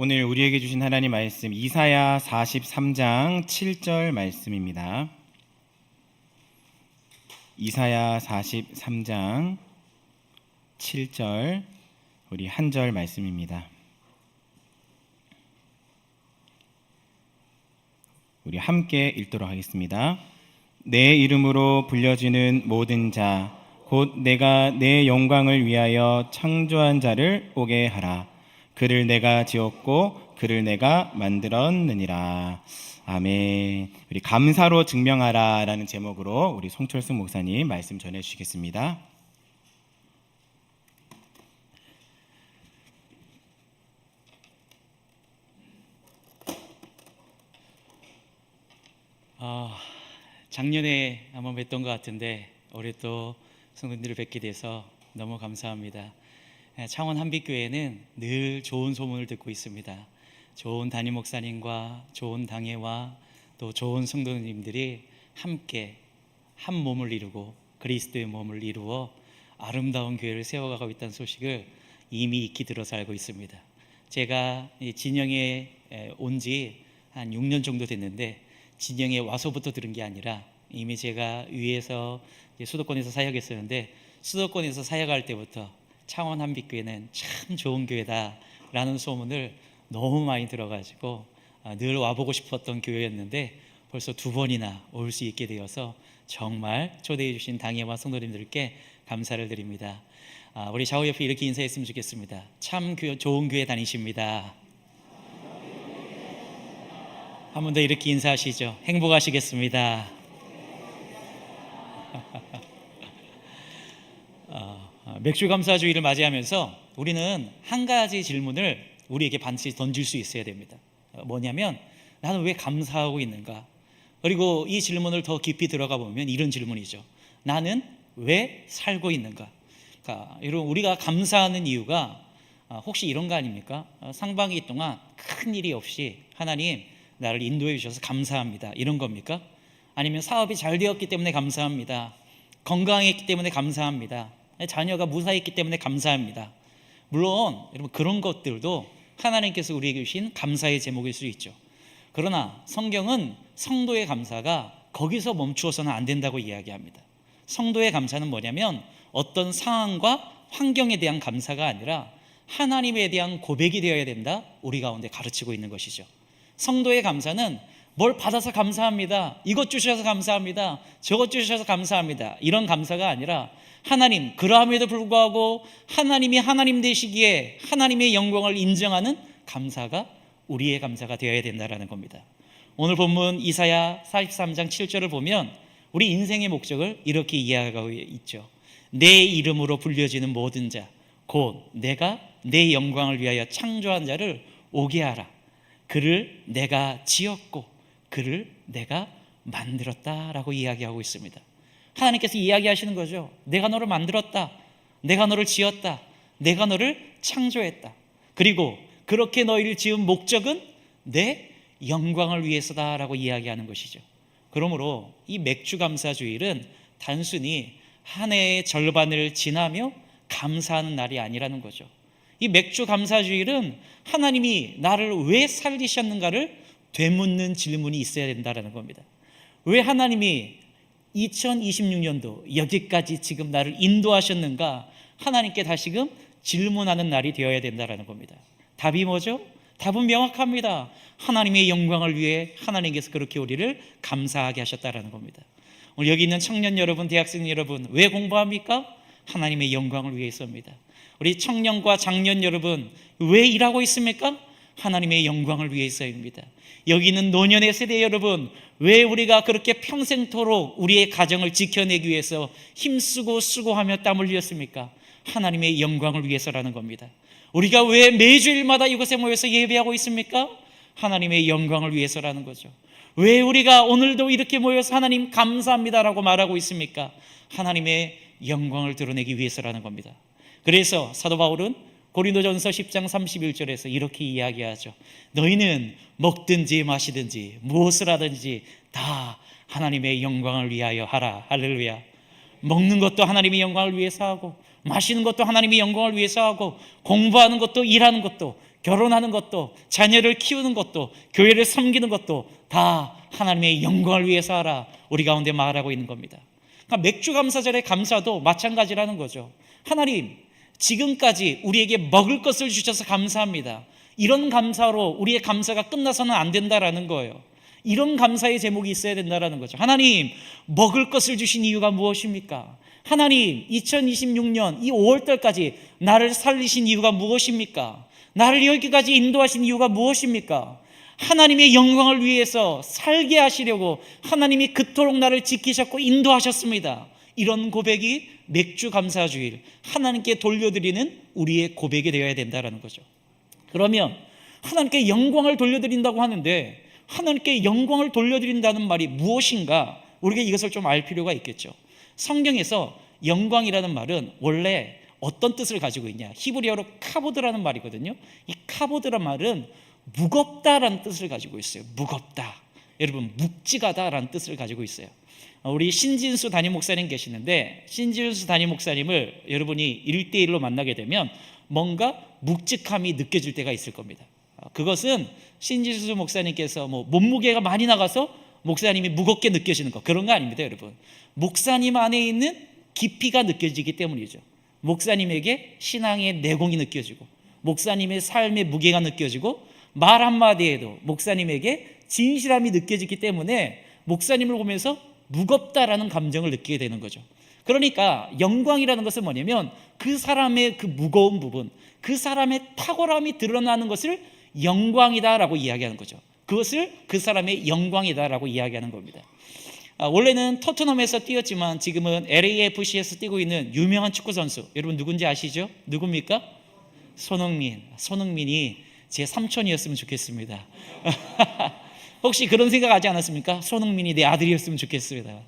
오늘 우리에게 주신 하나님 말씀 이사야 43장 7절 말씀입니다. 이사야 43장 7절 우리 한 절 말씀입니다. 우리 함께 읽도록 하겠습니다. 내 이름으로 불려지는 모든 자 곧 내가 내 영광을 위하여 창조한 자를 오게 하라. 그를 내가 지었고 그를 내가 만들었느니라. 아멘. 우리 감사로 증명하라 라는 제목으로 우리 송철승 목사님 말씀 전해주시겠습니다. 작년에 한번 뵀던 것 같은데 올해 또 성도님들을 뵙게 돼서 너무 감사합니다. 창원 한빛교회는 늘 좋은 소문을 듣고 있습니다. 좋은 담임 목사님과 좋은 당회와 또 좋은 성도님들이 함께 한 몸을 이루고 그리스도의 몸을 이루어 아름다운 교회를 세워가고 있다는 소식을 이미 익히 들어서 알고 있습니다. 제가 진영에 온 지 한 6년 정도 됐는데 진영에 와서부터 들은 게 아니라 이미 제가 위에서 수도권에서 사역했었는데 수도권에서 사역할 때부터 창원 한빛교회는 참 좋은 교회다라는 소문을 너무 많이 들어가지고 늘 와보고 싶었던 교회였는데 벌써 2번이나 올 수 있게 되어서 정말 초대해 주신 당회와 성도님들께 감사를 드립니다. 우리 좌우 옆에 이렇게 인사했으면 좋겠습니다. 참 좋은 교회 다니십니다. 한 번 더 이렇게 인사하시죠. 행복하시겠습니다. 맥주 감사주의를 맞이하면서 우리는 한 가지 질문을 우리에게 반드시 던질 수 있어야 됩니다. 뭐냐면 나는 왜 감사하고 있는가? 그리고 이 질문을 더 깊이 들어가 보면 이런 질문이죠. 나는 왜 살고 있는가? 그러니까 여러분, 우리가 감사하는 이유가 혹시 이런 거 아닙니까? 상반기 동안 큰 일이 없이 하나님 나를 인도해 주셔서 감사합니다, 이런 겁니까? 아니면 사업이 잘 되었기 때문에 감사합니다, 건강했기 때문에 감사합니다, 자녀가 무사했기 때문에 감사합니다. 물론 여러분, 그런 것들도 하나님께서 우리에게 주신 감사의 제목일 수 있죠. 그러나 성경은 성도의 감사가 거기서 멈추어서는 안 된다고 이야기합니다. 성도의 감사는 뭐냐면 어떤 상황과 환경에 대한 감사가 아니라 하나님에 대한 고백이 되어야 된다, 우리 가운데 가르치고 있는 것이죠. 성도의 감사는 뭘 받아서 감사합니다, 이것 주셔서 감사합니다, 저것 주셔서 감사합니다, 이런 감사가 아니라 하나님, 그러함에도 불구하고 하나님이 하나님 되시기에 하나님의 영광을 인정하는 감사가 우리의 감사가 되어야 된다는 겁니다. 오늘 본문 이사야 43장 7절을 보면 우리 인생의 목적을 이렇게 이해하고 있죠. 내 이름으로 불려지는 모든 자 곧 내가 내 영광을 위하여 창조한 자를 오게 하라. 그를 내가 지었고 그를 내가 만들었다라고 이야기하고 있습니다. 하나님께서 이야기하시는 거죠. 내가 너를 만들었다, 내가 너를 지었다, 내가 너를 창조했다. 그리고 그렇게 너희를 지은 목적은 내 영광을 위해서다라고 이야기하는 것이죠. 그러므로 이 맥주 감사주일은 단순히 한 해의 절반을 지나며 감사하는 날이 아니라는 거죠. 이 맥주 감사주일은 하나님이 나를 왜 살리셨는가를 되묻는 질문이 있어야 된다는 겁니다. 왜 하나님이 2026년도 여기까지 지금 나를 인도하셨는가, 하나님께 다시금 질문하는 날이 되어야 된다는 겁니다. 답이 뭐죠? 답은 명확합니다. 하나님의 영광을 위해 하나님께서 그렇게 우리를 감사하게 하셨다는 겁니다. 오늘 여기 있는 청년 여러분, 대학생 여러분, 왜 공부합니까? 하나님의 영광을 위해서입니다. 우리 청년과 장년 여러분, 왜 일하고 있습니까? 하나님의 영광을 위해서입니다. 여기 있는 노년의 세대 여러분, 왜 우리가 그렇게 평생토록 우리의 가정을 지켜내기 위해서 힘쓰고 수고하며 땀 흘렸습니까? 하나님의 영광을 위해서라는 겁니다. 우리가 왜 매주일마다 이곳에 모여서 예배하고 있습니까? 하나님의 영광을 위해서라는 거죠. 왜 우리가 오늘도 이렇게 모여서 하나님 감사합니다라고 말하고 있습니까? 하나님의 영광을 드러내기 위해서라는 겁니다. 그래서 사도 바울은 고린도전서 10장 31절에서 이렇게 이야기하죠. 너희는 먹든지 마시든지 무엇을 하든지 다 하나님의 영광을 위하여 하라. 할렐루야. 먹는 것도 하나님의 영광을 위해서 하고, 마시는 것도 하나님의 영광을 위해서 하고, 공부하는 것도 일하는 것도 결혼하는 것도, 자녀를 키우는 것도, 교회를 섬기는 것도 다 하나님의 영광을 위해서 하라, 우리 가운데 말하고 있는 겁니다. 그러니까 맥주 감사절의 감사도 마찬가지라는 거죠. 하나님, 지금까지 우리에게 먹을 것을 주셔서 감사합니다. 이런 감사로 우리의 감사가 끝나서는 안 된다라는 거예요. 이런 감사의 제목이 있어야 된다라는 거죠. 하나님, 먹을 것을 주신 이유가 무엇입니까? 하나님, 2026년 이 5월달까지 나를 살리신 이유가 무엇입니까? 나를 여기까지 인도하신 이유가 무엇입니까? 하나님의 영광을 위해서 살게 하시려고 하나님이 그토록 나를 지키셨고 인도하셨습니다. 이런 고백이 맥주 감사주일, 하나님께 돌려드리는 우리의 고백이 되어야 된다는 거죠. 그러면 하나님께 영광을 돌려드린다고 하는데, 하나님께 영광을 돌려드린다는 말이 무엇인가, 우리가 이것을 좀 알 필요가 있겠죠. 성경에서 영광이라는 말은 원래 어떤 뜻을 가지고 있냐, 히브리어로 카보드라는 말이거든요. 이 카보드라는 말은 무겁다라는 뜻을 가지고 있어요. 무겁다, 여러분, 묵직하다라는 뜻을 가지고 있어요. 우리 신진수 담임 목사님 계시는데, 신진수 담임 목사님을 여러분이 1대1로 만나게 되면 뭔가 묵직함이 느껴질 때가 있을 겁니다. 그것은 신진수 목사님께서 몸무게가 많이 나가서 목사님이 무겁게 느껴지는 거, 그런 거 아닙니다, 여러분. 목사님 안에 있는 깊이가 느껴지기 때문이죠. 목사님에게 신앙의 내공이 느껴지고, 목사님의 삶의 무게가 느껴지고, 말 한마디에도 목사님에게 진실함이 느껴지기 때문에 목사님을 보면서 무겁다라는 감정을 느끼게 되는 거죠. 그러니까 영광이라는 것은 뭐냐면 그 사람의 그 무거운 부분, 그 사람의 탁월함이 드러나는 것을 영광이다라고 이야기하는 거죠. 그것을 그 사람의 영광이다라고 이야기하는 겁니다. 원래는 토트넘에서 뛰었지만 지금은 LAFC에서 뛰고 있는 유명한 축구 선수, 여러분 누군지 아시죠? 누굽니까? 손흥민. 손흥민이 제 삼촌이었으면 좋겠습니다. 혹시 그런 생각하지 않았습니까? 손흥민이 내 아들이었으면 좋겠습니다.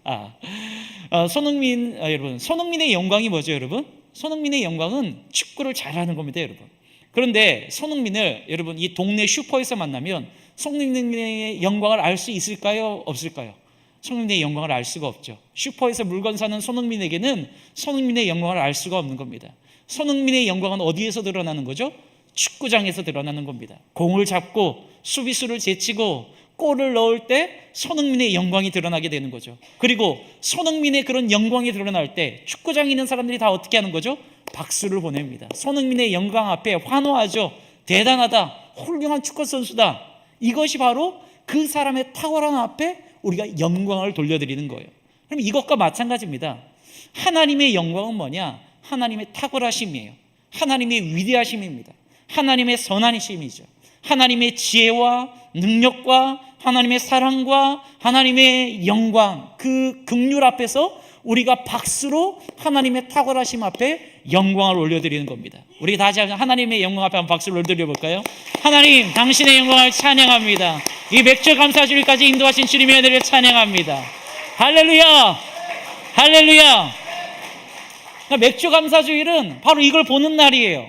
손흥민, 여러분, 손흥민의 영광이 뭐죠, 여러분? 손흥민의 영광은 축구를 잘하는 겁니다, 여러분. 그런데 손흥민을 여러분 이 동네 슈퍼에서 만나면 손흥민의 영광을 알 수 있을까요? 없을까요? 손흥민의 영광을 알 수가 없죠. 슈퍼에서 물건 사는 손흥민에게는 손흥민의 영광을 알 수가 없는 겁니다. 손흥민의 영광은 어디에서 드러나는 거죠? 축구장에서 드러나는 겁니다. 공을 잡고 수비수를 제치고 골을 넣을 때 손흥민의 영광이 드러나게 되는 거죠. 그리고 손흥민의 그런 영광이 드러날 때 축구장에 있는 사람들이 다 어떻게 하는 거죠? 박수를 보냅니다. 손흥민의 영광 앞에 환호하죠. 대단하다, 훌륭한 축구 선수다. 이것이 바로 그 사람의 탁월함 앞에 우리가 영광을 돌려드리는 거예요. 그럼 이것과 마찬가지입니다. 하나님의 영광은 뭐냐? 하나님의 탁월하심이에요. 하나님의 위대하심입니다. 하나님의 선하심이죠. 하나님의 지혜와 능력과 하나님의 사랑과 하나님의 영광, 그 긍휼 앞에서 우리가 박수로 하나님의 탁월하심 앞에 영광을 올려드리는 겁니다. 우리 다시 한번 하나님의 영광 앞에 한번 박수를 올려드려 볼까요? 하나님, 당신의 영광을 찬양합니다. 이 맥주 감사주일까지 인도하신 주님의 은혜를 찬양합니다. 할렐루야, 할렐루야. 그러니까 맥주 감사주일은 바로 이걸 보는 날이에요.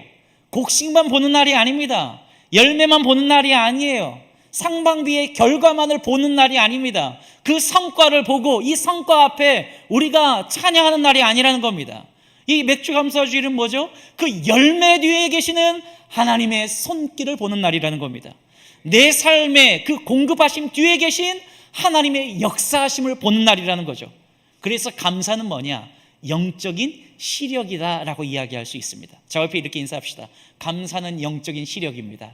곡식만 보는 날이 아닙니다. 열매만 보는 날이 아니에요. 상반기의 결과만을 보는 날이 아닙니다. 그 성과를 보고 이 성과 앞에 우리가 찬양하는 날이 아니라는 겁니다. 이 맥주 감사주일은 뭐죠? 그 열매 뒤에 계시는 하나님의 손길을 보는 날이라는 겁니다. 내 삶의 그 공급하심 뒤에 계신 하나님의 역사하심을 보는 날이라는 거죠. 그래서 감사는 뭐냐? 영적인 시력이다라고 이야기할 수 있습니다. 자, 옆에 이렇게 인사합시다. 감사는 영적인 시력입니다.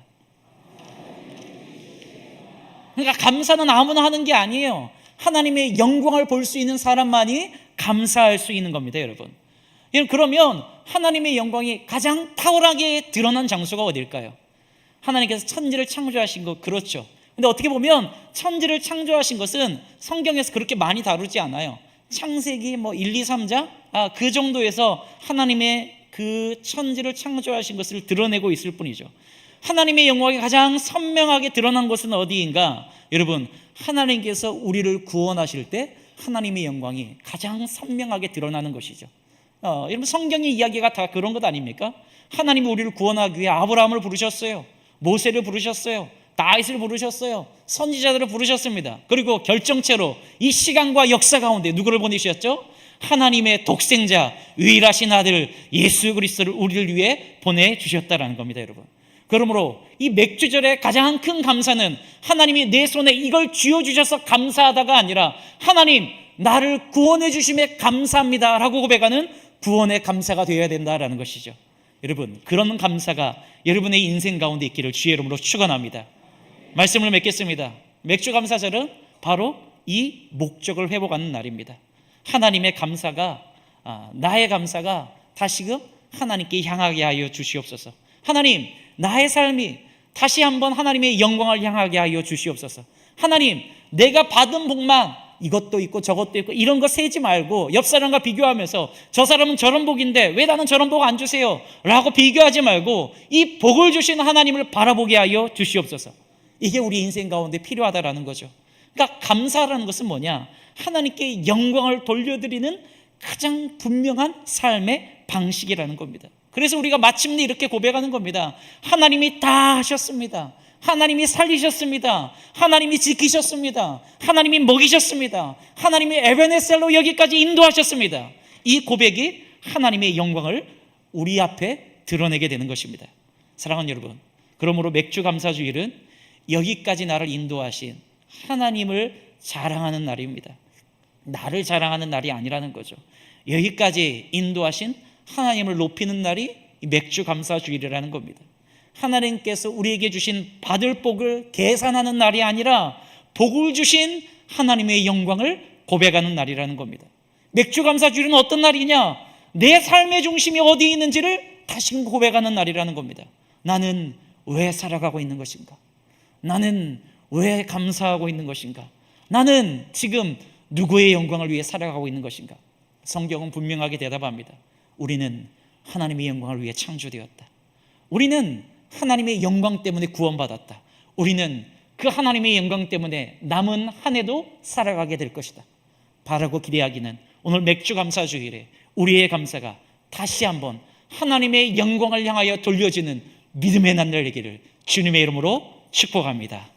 그러니까 감사는 아무나 하는 게 아니에요. 하나님의 영광을 볼 수 있는 사람만이 감사할 수 있는 겁니다, 여러분. 그러면 하나님의 영광이 가장 탁월하게 드러난 장소가 어딜까요? 하나님께서 천지를 창조하신 것, 그렇죠. 근데 어떻게 보면 천지를 창조하신 것은 성경에서 그렇게 많이 다루지 않아요. 창세기 1, 2, 3장 그 정도에서 하나님의 그 천지를 창조하신 것을 드러내고 있을 뿐이죠. 하나님의 영광이 가장 선명하게 드러난 곳은 어디인가? 여러분, 하나님께서 우리를 구원하실 때 하나님의 영광이 가장 선명하게 드러나는 것이죠. 여러분, 성경의 이야기가 다 그런 것 아닙니까? 하나님이 우리를 구원하기 위해 아브라함을 부르셨어요. 모세를 부르셨어요. 다윗을 부르셨어요. 선지자들을 부르셨습니다. 그리고 결정체로 이 시간과 역사 가운데 누구를 보내주셨죠? 하나님의 독생자, 유일하신 아들 예수 그리스도를 우리를 위해 보내주셨다라는 겁니다, 여러분. 그러므로 이 맥주절의 가장 큰 감사는 하나님이 내 손에 이걸 쥐어주셔서 감사하다가 아니라 하나님 나를 구원해 주심에 감사합니다 라고 고백하는 구원의 감사가 되어야 된다라는 것이죠. 여러분, 그런 감사가 여러분의 인생 가운데 있기를 주의 이름으로 축원합니다. 말씀을 맺겠습니다. 맥주 감사절은 바로 이 목적을 회복하는 날입니다. 하나님의 감사가 나의 감사가 다시금 하나님께 향하게 하여 주시옵소서. 하나님, 나의 삶이 다시 한번 하나님의 영광을 향하게 하여 주시옵소서. 하나님, 내가 받은 복만 이것도 있고 저것도 있고 이런 거 세지 말고 옆 사람과 비교하면서 저 사람은 저런 복인데 왜 나는 저런 복 안 주세요? 라고 비교하지 말고 이 복을 주시는 하나님을 바라보게 하여 주시옵소서. 이게 우리 인생 가운데 필요하다라는 거죠. 그러니까 감사라는 것은 뭐냐? 하나님께 영광을 돌려드리는 가장 분명한 삶의 방식이라는 겁니다. 그래서 우리가 마침내 이렇게 고백하는 겁니다. 하나님이 다 하셨습니다. 하나님이 살리셨습니다. 하나님이 지키셨습니다. 하나님이 먹이셨습니다. 하나님이 에베네셀로 여기까지 인도하셨습니다. 이 고백이 하나님의 영광을 우리 앞에 드러내게 되는 것입니다. 사랑하는 여러분, 그러므로 맥주 감사주일은 여기까지 나를 인도하신 하나님을 자랑하는 날입니다. 나를 자랑하는 날이 아니라는 거죠. 여기까지 인도하신 하나님을 높이는 날이 맥주 감사주일이라는 겁니다. 하나님께서 우리에게 주신 받을 복을 계산하는 날이 아니라 복을 주신 하나님의 영광을 고백하는 날이라는 겁니다. 맥주 감사주일은 어떤 날이냐? 내 삶의 중심이 어디에 있는지를 다시 고백하는 날이라는 겁니다. 나는 왜 살아가고 있는 것인가? 나는 왜 감사하고 있는 것인가? 나는 지금 누구의 영광을 위해 살아가고 있는 것인가? 성경은 분명하게 대답합니다. 우리는 하나님의 영광을 위해 창조되었다. 우리는 하나님의 영광 때문에 구원받았다. 우리는 그 하나님의 영광 때문에 남은 한 해도 살아가게 될 것이다. 바라고 기대하기는 오늘 맥주 감사주일에 우리의 감사가 다시 한번 하나님의 영광을 향하여 돌려지는 믿음의 날이 되기를 주님의 이름으로 축복합니다.